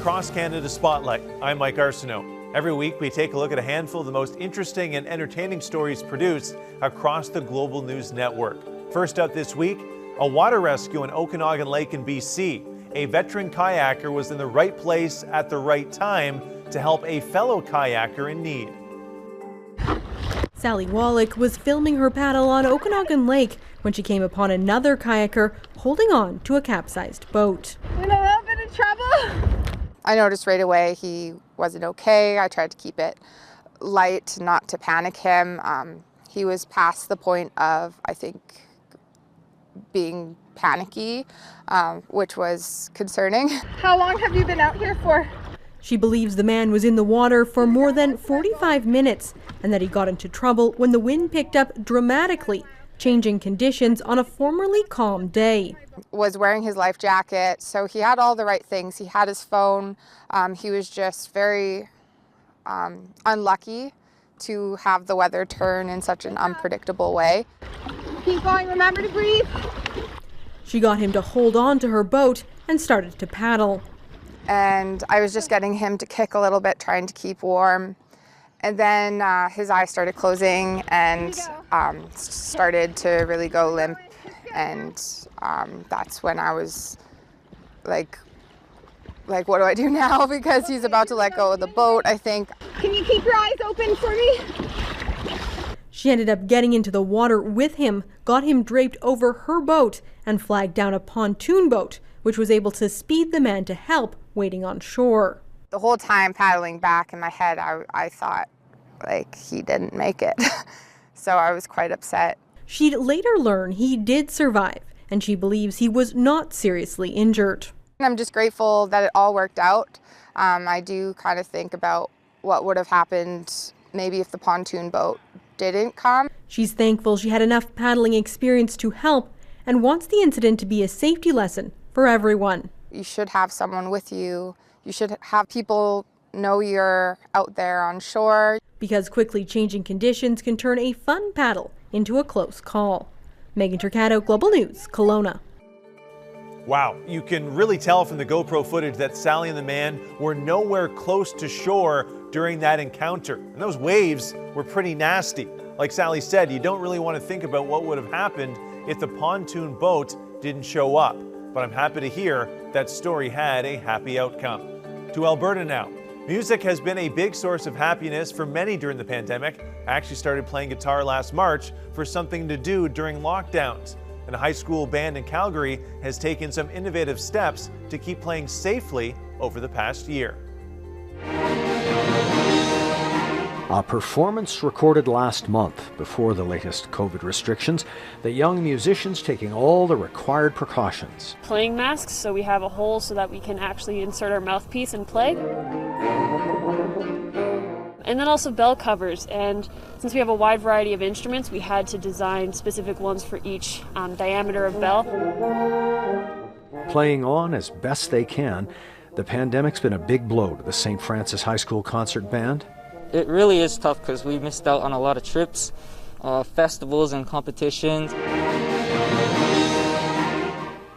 Across Canada Spotlight. I'm Mike Arsenault. Every week we take a look at a handful of the most interesting and entertaining stories produced across the Global News Network. First up this week, a water rescue in Okanagan Lake in BC. A veteran kayaker was in the right place at the right time to help a fellow kayaker in need. Sally Wallach was filming her paddle on Okanagan Lake when she came upon another kayaker holding on to a capsized boat. In a little bit of trouble. I noticed right away he wasn't okay. I tried to keep it light, not to panic him. He was past the point of, I think, being panicky, which was concerning. How long have you been out here for? She believes the man was in the water for more than 45 minutes and that he got into trouble when the wind picked up dramatically, changing conditions on a formerly calm day. Was wearing his life jacket, so he had all the right things. He had his phone. He was just very unlucky to have the weather turn in such an unpredictable way. Keep going, remember to breathe. She got him to hold on to her boat and started to paddle. And I was just getting him to kick a little bit, trying to keep warm. And then his eyes started closing and started to really go limp. And that's when I was like, what do I do now? Because he's about to let go of the boat, I think. Can you keep your eyes open for me? She ended up getting into the water with him, got him draped over her boat, and flagged down a pontoon boat, which was able to speed the man to help waiting on shore. The whole time paddling back in my head, I thought, like, he didn't make it. So I was quite upset. She'd later learn he did survive, and she believes he was not seriously injured. I'm just grateful that it all worked out. I do kind of think about what would have happened maybe if the pontoon boat didn't come. She's thankful she had enough paddling experience to help and wants the incident to be a safety lesson for everyone. You should have someone with you. You should have people know you're out there on shore. Because quickly changing conditions can turn a fun paddle into a close call. Megan Turcato, Global News, Kelowna. Wow, you can really tell from the GoPro footage that Sally and the man were nowhere close to shore during that encounter. And those waves were pretty nasty. Like Sally said, you don't really want to think about what would have happened if the pontoon boat didn't show up. But I'm happy to hear that story had a happy outcome. To Alberta now. Music has been a big source of happiness for many during the pandemic. I actually started playing guitar last March for something to do during lockdowns. And a high school band in Calgary has taken some innovative steps to keep playing safely over the past year. A performance recorded last month before the latest COVID restrictions, the young musicians taking all the required precautions. Playing masks, so we have a hole so that we can actually insert our mouthpiece and play. And then also bell covers, and since we have a wide variety of instruments, we had to design specific ones for each diameter of bell. Playing on as best they can, the pandemic's been a big blow to the St. Francis High School concert band. It really is tough because we missed out on a lot of trips, festivals and competitions.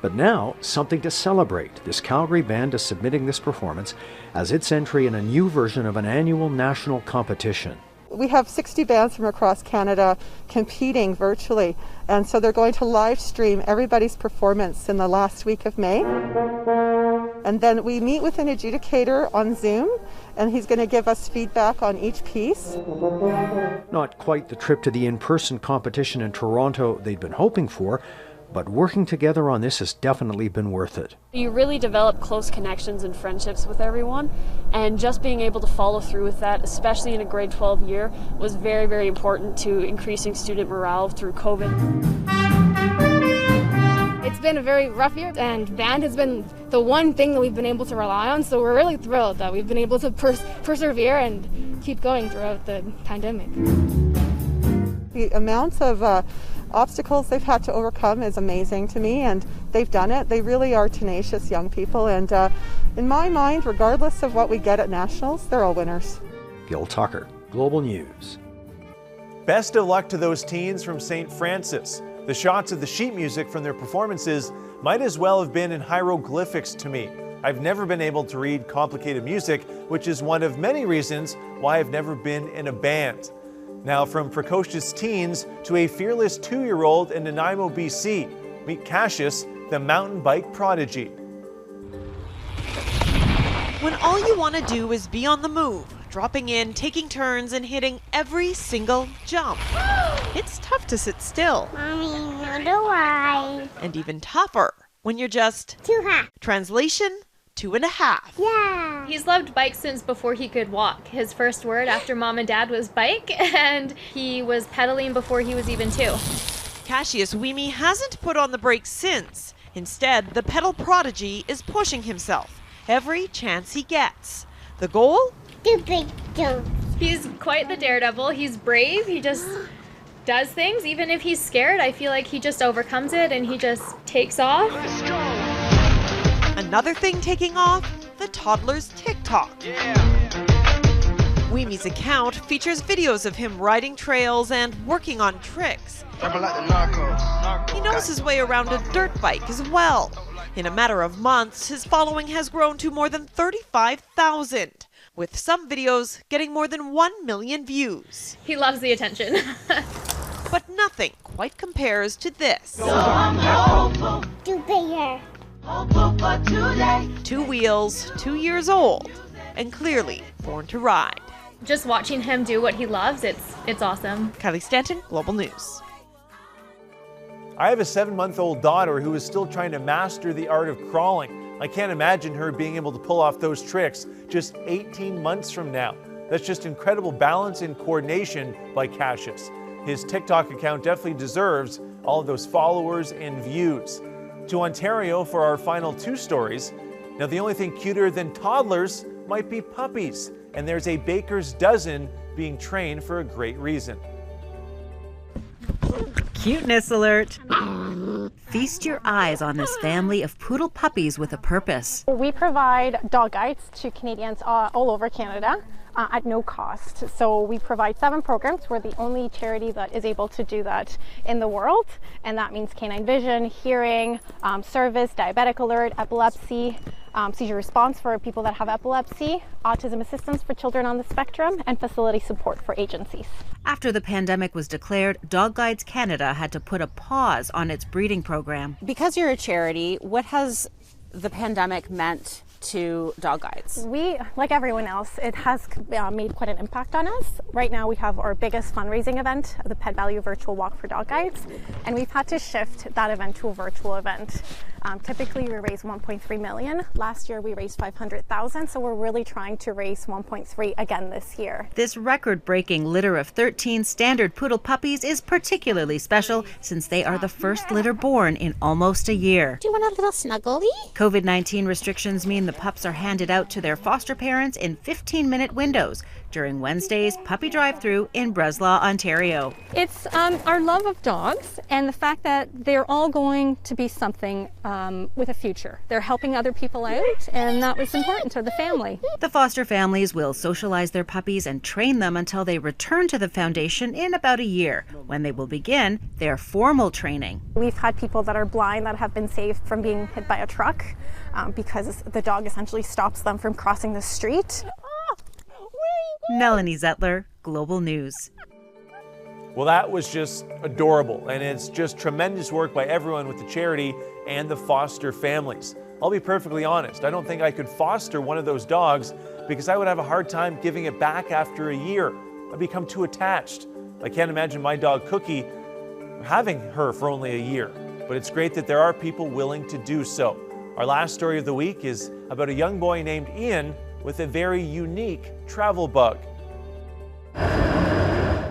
But now, something to celebrate. This Calgary band is submitting this performance as its entry in a new version of an annual national competition. We have 60 bands from across Canada competing virtually, and so they're going to live stream everybody's performance in the last week of May. And then we meet with an adjudicator on Zoom, and he's going to give us feedback on each piece. Not quite the trip to the in-person competition in Toronto they'd been hoping for, but working together on this has definitely been worth it. You really develop close connections and friendships with everyone, and just being able to follow through with that, especially in a grade 12 year, was very, very important to increasing student morale through COVID. It's been a very rough year, and band has been the one thing that we've been able to rely on, so we're really thrilled that we've been able to persevere and keep going throughout the pandemic. The amounts of obstacles they've had to overcome is amazing to me, and they've done it. They really are tenacious young people, and in my mind, regardless of what we get at Nationals, they're all winners. Gil Tucker, Global News. Best of luck to those teens from St. Francis. The shots of the sheet music from their performances might as well have been in hieroglyphics to me. I've never been able to read complicated music, which is one of many reasons why I've never been in a band. Now, from precocious teens to a fearless 2-year-old in Nanaimo, BC, meet Cassius, the mountain bike prodigy. When all you want to do is be on the move, dropping in, taking turns, and hitting every single jump. It's tough to sit still. Mommy, no do I. And even tougher when you're just 2.5. Translation, 2.5. Yeah. He's loved bikes since before he could walk. His first word after mom and dad was bike, and he was pedaling before he was even 2. Cassius Weemy hasn't put on the brakes since. Instead, the pedal prodigy is pushing himself every chance he gets. The goal? Do big jumps. He's quite the daredevil. He's brave. He just does things. Even if he's scared, I feel like he just overcomes it and he just takes off. Another thing taking off, the toddler's TikTok. Weemy's account features videos of him riding trails and working on tricks. He knows his way around a dirt bike as well. In a matter of months, his following has grown to more than 35,000, with some videos getting more than 1 million views. He loves the attention. But nothing quite compares to this. Do bigger. 2 wheels, 2 years old, and clearly born to ride. Just watching him do what he loves, it's awesome. Kylie Stanton, Global News. I have a 7-month-old daughter who is still trying to master the art of crawling. I can't imagine her being able to pull off those tricks just 18 months from now. That's just incredible balance and coordination by Cassius. His TikTok account definitely deserves all of those followers and views. To Ontario for our final 2 stories. Now, the only thing cuter than toddlers might be puppies, and there's a baker's dozen being trained for a great reason. Cuteness alert! Feast your eyes on this family of poodle puppies with a purpose. We provide dog guides to Canadians all over Canada at no cost. So we provide 7 programs. We're the only charity that is able to do that in the world. And that means canine vision, hearing, service, diabetic alert, epilepsy, seizure response for people that have epilepsy, autism assistance for children on the spectrum, and facility support for agencies. After the pandemic was declared, Dog Guides Canada had to put a pause on its breeding program. Because you're a charity, what has the pandemic meant to Dog Guides? We, like everyone else, it has made quite an impact on us. Right now we have our biggest fundraising event, the Pet Value Virtual Walk for Dog Guides, and we've had to shift that event to a virtual event. Typically we raise 1.3 million. Last year we raised 500,000, so we're really trying to raise 1.3 again this year. This record-breaking litter of 13 standard poodle puppies is particularly special since they are the first litter born in almost a year. Do you want a little snuggly? COVID-19 restrictions mean the pups are handed out to their foster parents in 15-minute windows during Wednesday's puppy drive-thru in Breslau, Ontario. It's our love of dogs and the fact that they're all going to be something with a future. They're helping other people out, and that was important to the family. The foster families will socialize their puppies and train them until they return to the foundation in about a year, when they will begin their formal training. We've had people that are blind that have been saved from being hit by a truck because the dog essentially stops them from crossing the street. Melanie Zettler, Global News. Well, that was just adorable, and it's just tremendous work by everyone with the charity and the foster families. I'll be perfectly honest, I don't think I could foster one of those dogs because I would have a hard time giving it back after a year. I'd become too attached. I can't imagine my dog Cookie having her for only a year, but it's great that there are people willing to do so. Our last story of the week is about a young boy named Ian with a very unique travel bug.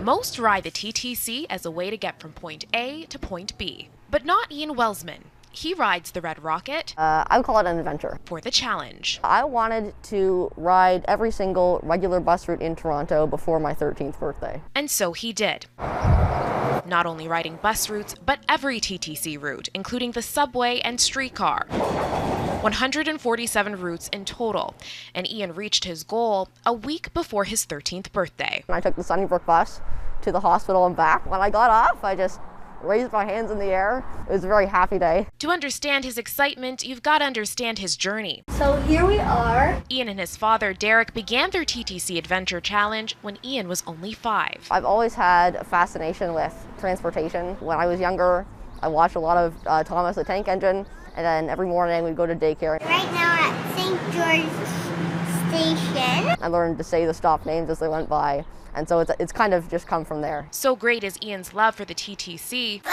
Most ride the TTC as a way to get from point A to point B, but not Ian Welsman. He rides the Red Rocket. I would call it an adventure. For the challenge. I wanted to ride every single regular bus route in Toronto before my 13th birthday. And so he did. Not only riding bus routes, but every TTC route, including the subway and streetcar. 147 routes in total, and Ian reached his goal a week before his 13th birthday. I took the Sunnybrook bus to the hospital and back. When I got off, I just raised my hands in the air. It was a very happy day. To understand his excitement, you've got to understand his journey. So here we are. Ian and his father, Derek, began their TTC Adventure Challenge when Ian was only 5. I've always had a fascination with transportation. When I was younger, I watched a lot of Thomas the Tank Engine, and then every morning we'd go to daycare. Right now we're at St. George Station. I learned to say the stop names as they went by, and so it's kind of just come from there. So great is Ian's love for the TTC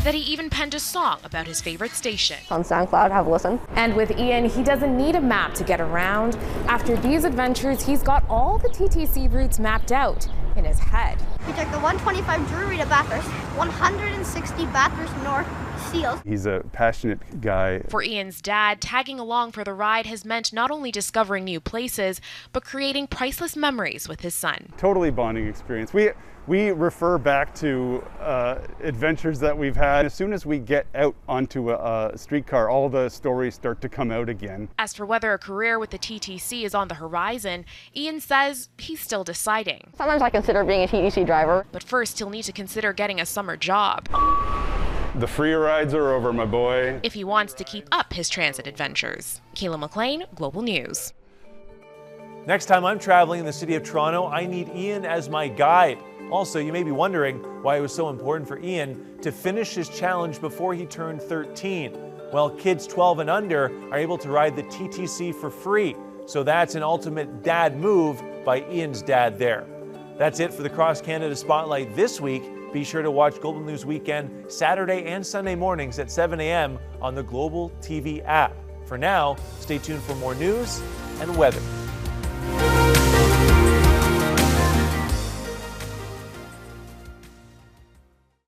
that he even penned a song about his favorite station. On SoundCloud, have a listen. And with Ian, he doesn't need a map to get around. After these adventures, he's got all the TTC routes mapped out in his head. We took the 125 Drury to Bathurst, 160 Bathurst North Seals. He's a passionate guy. For Ian's dad, tagging along for the ride has meant not only discovering new places, but creating priceless memories with his son. Totally bonding experience. We refer back to adventures that we've had. As soon as we get out onto a streetcar, all the stories start to come out again. As for whether a career with the TTC is on the horizon, Ian says he's still deciding. Sometimes I consider being a TTC driver. But first, he'll need to consider getting a summer job. The free rides are over, my boy. If he wants to keep up his transit adventures. Kayla McLean, Global News. Next time I'm traveling in the city of Toronto, I need Ian as my guide. Also, you may be wondering why it was so important for Ian to finish his challenge before he turned 13. Well, kids 12 and under are able to ride the TTC for free. So that's an ultimate dad move by Ian's dad there. That's it for the Cross Canada Spotlight this week. Be sure to watch Global News Weekend Saturday and Sunday mornings at 7 a.m. on the Global TV app. For now, stay tuned for more news and weather.